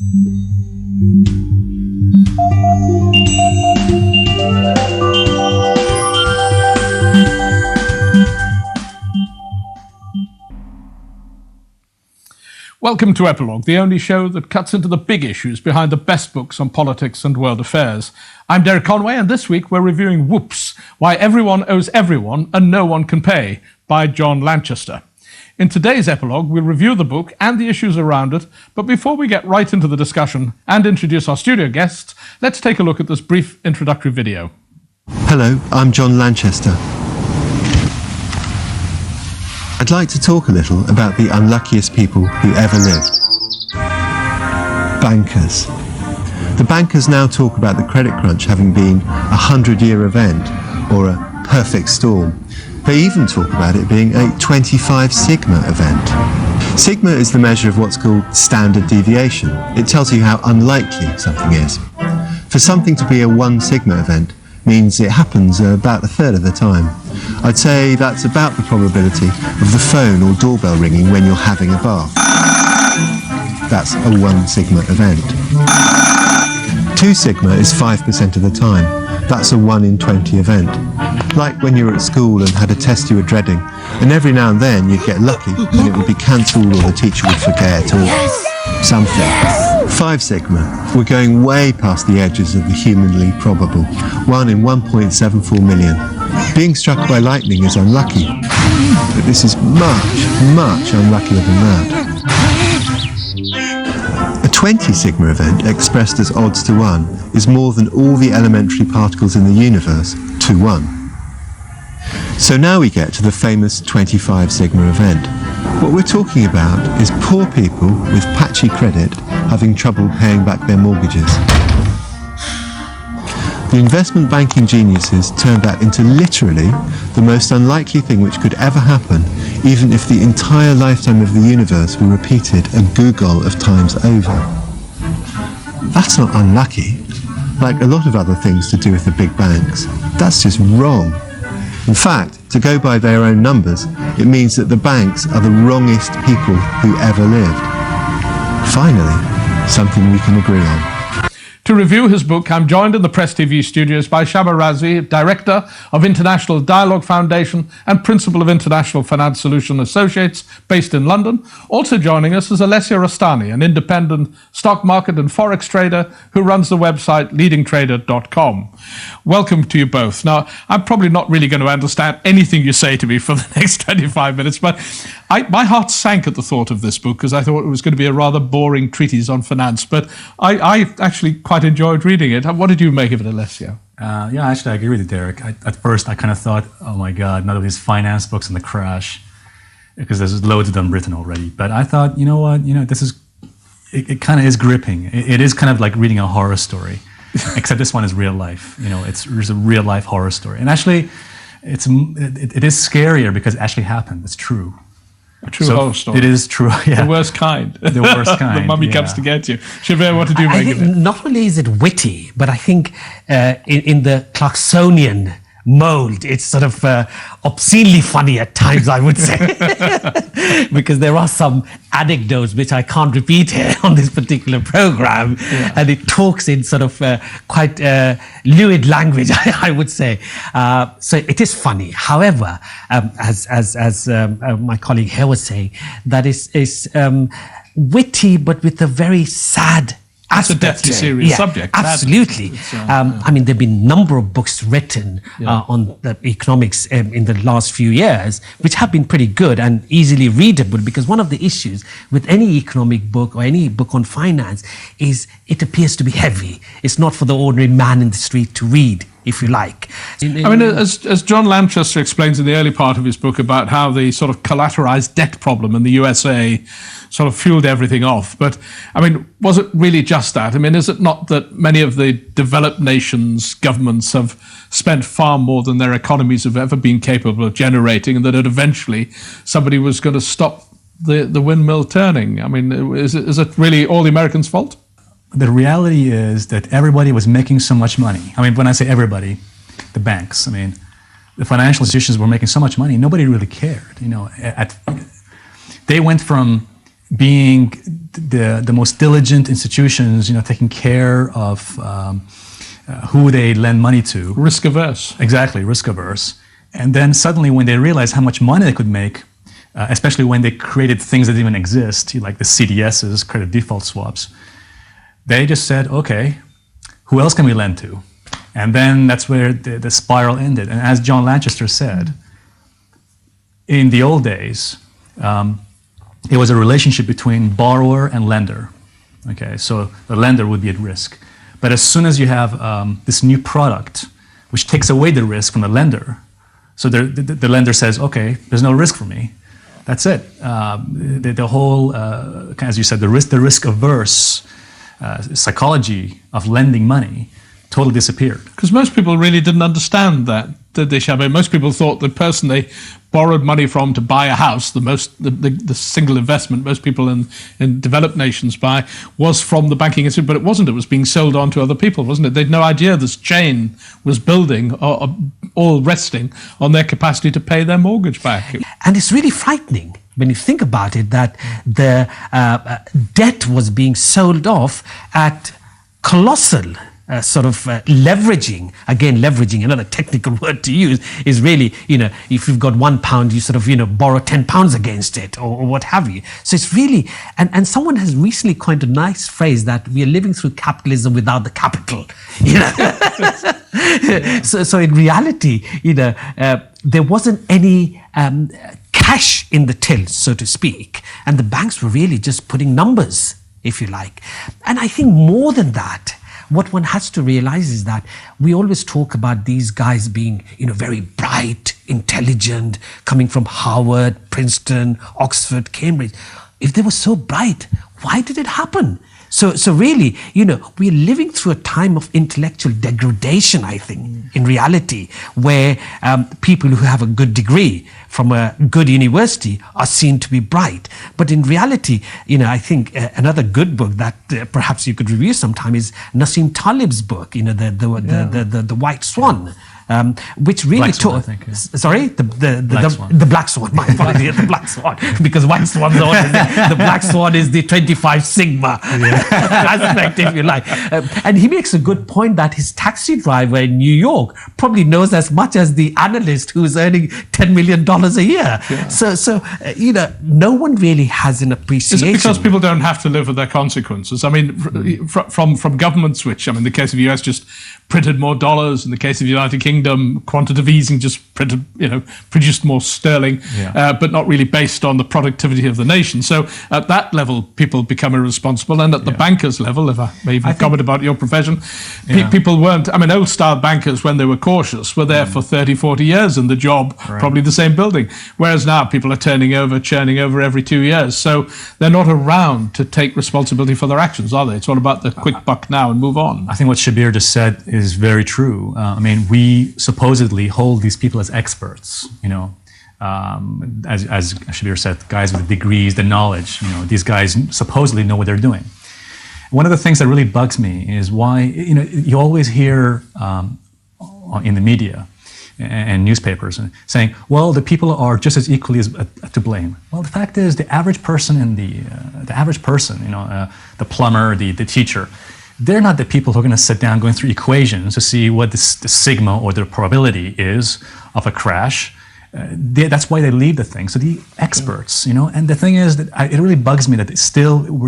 Welcome to Epilogue, the only show that cuts into the big issues behind the best books on politics and world affairs. I'm Derek Conway, and this week we're reviewing Whoops, Why Everyone Owes Everyone and No One Can Pay, by John Lanchester. In today's epilogue, we'll review the book and the issues around it, but before we get right into the discussion and introduce our studio guests, let's take a look at this brief introductory video. Hello, I'm John Lanchester. I'd like to talk a little about the unluckiest people who ever lived. Bankers. The bankers now talk about the credit crunch having been a 100-year event or a perfect storm. They even talk about it being a 25 sigma event. Sigma is the measure of what's called standard deviation. It tells you how unlikely something is. For something to be a 1 sigma event means it happens about a third of the time. I'd say that's about the probability of the phone or doorbell ringing when you're having a bath. That's a 1 sigma event. 2 sigma is 5% of the time. That's a 1 in 20 event. Like when you were at school and had a test you were dreading, and every now and then you'd get lucky and it would be cancelled or the teacher would forget or something. 5 sigma, we're going way past the edges of the humanly probable. 1 in 1.74 million. Being struck by lightning is unlucky, but this is much unluckier than that. A 20 sigma event, expressed as odds to 1, is more than all the elementary particles in the universe to 1. So now we get to the famous 25 sigma event. What we're talking about is poor people with patchy credit having trouble paying back their mortgages. The investment banking geniuses turned that into literally the most unlikely thing which could ever happen, even if the entire lifetime of the universe were repeated a googol of times over. That's not unlucky. Like a lot of other things to do with the big banks, that's just wrong. In fact, to go by their own numbers, it means that the banks are the wrongest people who ever lived. Finally, something we can agree on. To review his book, I'm joined in the Press TV studios by Shaba Razi, Director of International Dialogue Foundation and Principal of International Finance Solution Associates, based in London. Also joining us is Alessio Rastani, an independent stock market and forex trader who runs the website leadingtrader.com. Welcome to you both. Now, I'm probably not really going to understand anything you say to me for the next 25 minutes, but my heart sank at the thought of this book because I thought it was going to be a rather boring treatise on finance, but I actually quite enjoyed reading it. What did you make of it, Alessio? Yeah, actually, I agree with you, Derek. At first, I kind of thought, oh my God, none of these finance books and the crash, because there's loads of them written already. But I thought, you know what, this is, it kind of is gripping. It is kind of like reading a horror story, except this one is real life. There's a real life horror story. And actually, it is scarier because it actually happened. It's true. A true horror story. It is true, yeah. The worst kind. The worst kind. The mummy comes to get you. Shabir, what did you make of it? Not only is it witty, but I think in the Clarksonian mold, it's sort of obscenely funny at times, I would say. Because there are some anecdotes which I can't repeat here on this particular program. Yeah. And it talks in sort of quite lewd language, I would say. So it is funny. However, as my colleague here was saying, that is witty, but with a very sad It's a deathly serious subject. Absolutely. I mean, there have been a number of books written on the economics in the last few years, which have been pretty good and easily readable, because one of the issues with any economic book or any book on finance is it appears to be heavy. It's not for the ordinary man in the street to read, if you like. I mean, as John Lanchester explains in the early part of his book about how the sort of collateralized debt problem in the USA sort of fueled everything off. But, I mean, was it really just that? I mean, is it not that many of the developed nations' governments have spent far more than their economies have ever been capable of generating, and that eventually somebody was going to stop the windmill turning? I mean, is it really all the Americans' fault? The reality is that everybody was making so much money. I mean, when I say everybody, the banks, I mean, the financial institutions were making so much money, nobody really cared. They went from being the most diligent institutions, taking care of who they lend money to. Risk averse. Exactly, risk averse. And then suddenly when they realized how much money they could make, especially when they created things that didn't even exist, like the CDSs, credit default swaps, they just said, okay, who else can we lend to? And then that's where the spiral ended. And as John Lanchester said, in the old days, it was a relationship between borrower and lender. Okay, so the lender would be at risk. But as soon as you have this new product, which takes away the risk from the lender, so the lender says, okay, there's no risk for me. That's it. The whole, as you said, the risk averse psychology of lending money totally disappeared. Because most people really didn't understand that, did they, Shabir? Most people thought the person they borrowed money from to buy a house, the single investment most people in developed nations buy, was from the banking institution, but it wasn't. It was being sold on to other people, wasn't it? They had no idea this chain was building, all resting on their capacity to pay their mortgage back. And it's really frightening when you think about it, that the debt was being sold off at colossal leveraging. Again, leveraging, another technical word to use, is really, if you've got £1, you sort of, borrow £10 against it, or what have you. So it's really, and someone has recently coined a nice phrase that we are living through capitalism without the capital. So in reality, there wasn't any cash in the till, so to speak, and the banks were really just putting numbers, if you like. And I think more than that, what one has to realize is that we always talk about these guys being, very bright, intelligent, coming from Harvard, Princeton, Oxford, Cambridge. If they were so bright, why did it happen? So really, we're living through a time of intellectual degradation, I think, in reality, where people who have a good degree from a good university are seen to be bright. But in reality, I think another good book that perhaps you could review sometime is Nassim Taleb's book, the White Swan. Which really taught. Sorry, the Black Swan. My apologies, the Black Swan, because White Swan, the Black Swan is the 25 sigma aspect, if you like. And he makes a good point that his taxi driver in New York probably knows as much as the analyst who's earning $10 million a year. Yeah. So no one really has an appreciation. It's because people don't have to live with their consequences. I mean, from governments, which, in the case of the US, just printed more dollars. In the case of the United Kingdom, quantitative easing just produced more sterling, but not really based on the productivity of the nation. So at that level, people become irresponsible. And at the bankers' level, if I may even comment about your profession, people weren't, old-style bankers, when they were cautious, were there for 30, 40 years in the job, probably the same building. Whereas now people are churning over every 2 years. So they're not around to take responsibility for their actions, are they? It's all about the quick buck now and move on. I think what Shabir just said is very true. We supposedly hold these people as experts, as Shabir said, guys with the degrees, the knowledge, these guys supposedly know what they're doing. One of the things that really bugs me is why, you always hear in the media and newspapers saying, well, the people are just as equally to blame. Well, the fact is, the average person and the plumber, the teacher, they're not the people who are going to sit down going through equations to see what the sigma or the probability is of a crash. That's why they leave the thing. So the experts, and the thing is that it really bugs me that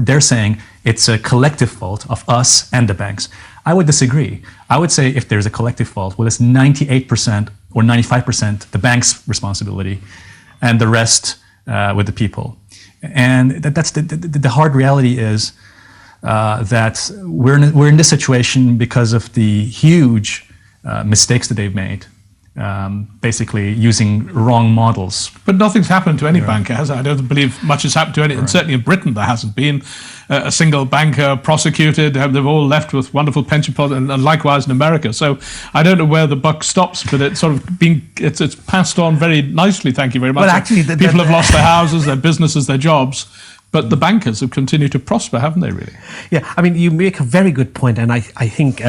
they're saying it's a collective fault of us and the banks. I would disagree. I would say if there's a collective fault, well, it's 98% or 95% the bank's responsibility, and the rest with the people. And that's the hard reality is that we're in this situation because of the huge mistakes that they've made, basically using wrong models. But nothing's happened to any banker, has it? I don't believe much has happened to any, and certainly in Britain there hasn't been a single banker prosecuted. They've all left with wonderful pension funds, and likewise in America. So I don't know where the buck stops, but it's sort of it's passed on very nicely. Thank you very much. Well, actually, people have lost their houses, their businesses, their jobs. But the bankers have continued to prosper, haven't they, really? Yeah, you make a very good point, and I think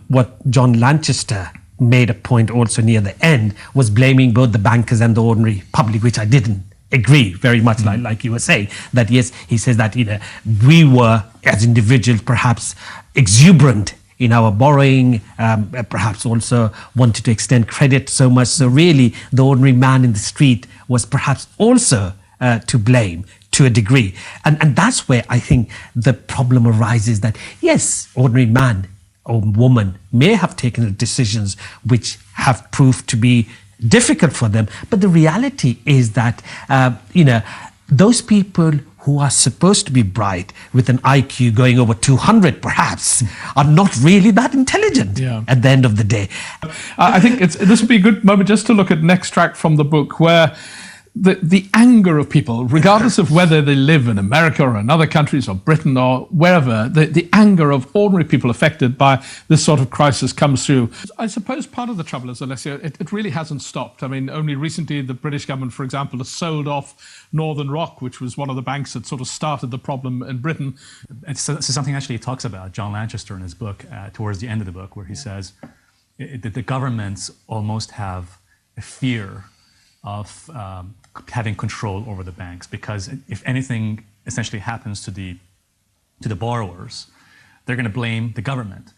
what John Lanchester made a point also near the end was blaming both the bankers and the ordinary public, which I didn't agree very much like you were saying, that yes, he says that we were as individuals perhaps exuberant in our borrowing, perhaps also wanted to extend credit so much. So really, the ordinary man in the street was perhaps also to blame to a degree. And that's where I think the problem arises, that yes, ordinary man or woman may have taken decisions which have proved to be difficult for them. But the reality is that, those people who are supposed to be bright with an IQ going over 200 perhaps are not really that intelligent at the end of the day. I think this would be a good moment just to look at an extract from the book where the anger of people, regardless of whether they live in America or in other countries or Britain or wherever, the anger of ordinary people affected by this sort of crisis comes through. I suppose part of the trouble is, Alessio, it really hasn't stopped. I mean, only recently the British government, for example, has sold off Northern Rock, which was one of the banks that sort of started the problem in Britain. It's something actually he talks about, John Lanchester, in his book, towards the end of the book, where he says that the governments almost have a fear of having control over the banks, because if anything essentially happens to the borrowers, they're going to blame the government.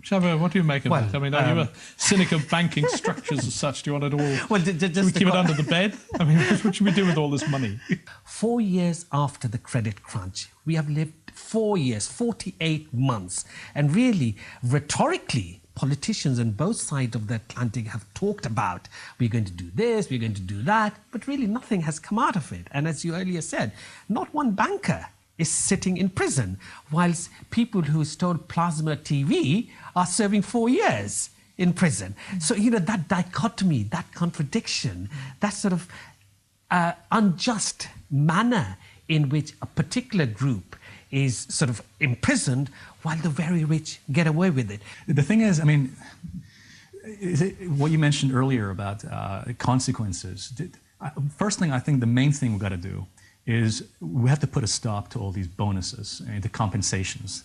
Shaba, what do you make of it? I mean, are you a cynic of banking structures as such? Do you want it all? Well, should we keep it under the bed? I mean, what should we do with all this money? 4 years after the credit crunch, we have lived 4 years, 48 months, and really, rhetorically, politicians on both sides of the Atlantic have talked about, we're going to do this, we're going to do that, but really nothing has come out of it. And as you earlier said, not one banker is sitting in prison, whilst people who stole plasma TV are serving 4 years in prison. So, that dichotomy, that contradiction, that sort of unjust manner in which a particular group is sort of imprisoned while the very rich get away with it. The thing is, I mean, what you mentioned earlier about consequences. First thing, I think the main thing we've got to do is we have to put a stop to all these bonuses and the compensations.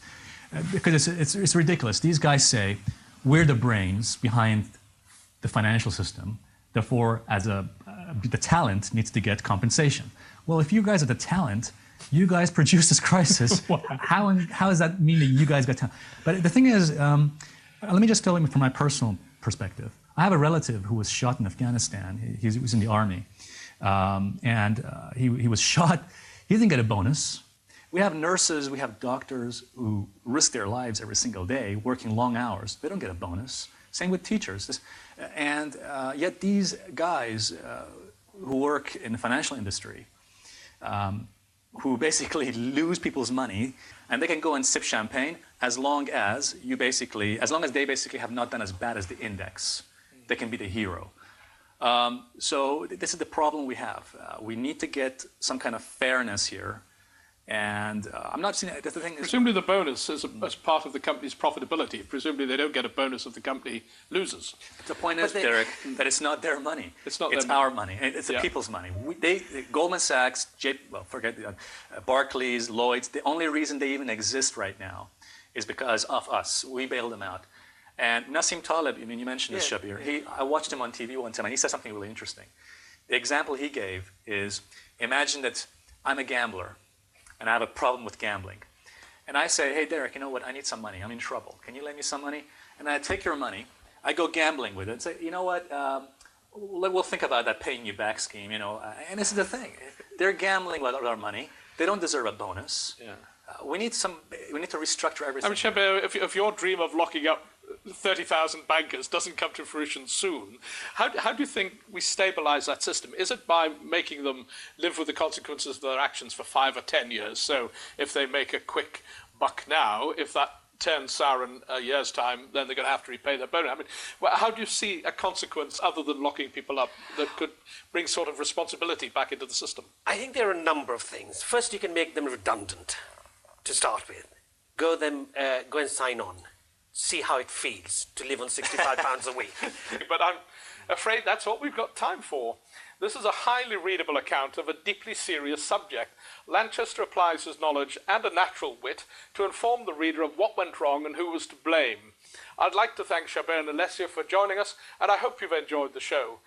Because it's ridiculous. These guys say, we're the brains behind the financial system, therefore, the talent needs to get compensation. Well, if you guys are the talent, you guys produced this crisis. How does that mean that you guys got talent? But the thing is, let me just tell you from my personal perspective. I have a relative who was shot in Afghanistan. He was in the army. He was shot. He didn't get a bonus. We have nurses, we have doctors who risk their lives every single day, working long hours. They don't get a bonus. Same with teachers. Yet these guys who work in the financial industry, who basically lose people's money, and they can go and sip champagne as long as they basically have not done as bad as the index. They can be the hero. So this is the problem we have. We need to get some kind of fairness here. And I'm not saying that the thing is... Presumably the bonus is as part of the company's profitability. Presumably they don't get a bonus if the company loses. The point is, Derek, that it's not their money. It's our money. It's the people's money. Goldman Sachs, Barclays, Lloyds, the only reason they even exist right now is because of us. We bailed them out. And Nassim Taleb, I mean, you mentioned this, Shabir. I watched him on TV one time, and he said something really interesting. The example he gave is, imagine that I'm a gambler, and I have a problem with gambling. And I say, hey, Derek, you know what? I need some money. I'm in trouble. Can you lend me some money? And I take your money. I go gambling with it and say, you know what? We'll think about that paying you back scheme, you know. And this is the thing. They're gambling with our money. They don't deserve a bonus. Yeah. We need to restructure everything. I mean, Shabir, if your dream of locking up 30,000 bankers doesn't come to fruition soon, how do you think we stabilize that system? Is it by making them live with the consequences of their actions for 5 or 10 years? So if they make a quick buck now, if that turns sour in a year's time, then they're going to have to repay their bonus. I mean, how do you see a consequence other than locking people up that could bring sort of responsibility back into the system? I think there are a number of things. First, you can make them redundant to start with. Go and sign on. See how it feels to live on £65 a week. But I'm afraid that's what we've got time for. This is a highly readable account of a deeply serious subject. Lanchester applies his knowledge and a natural wit to inform the reader of what went wrong and who was to blame. I'd like to thank Shabir and Alessio for joining us, and I hope you've enjoyed the show.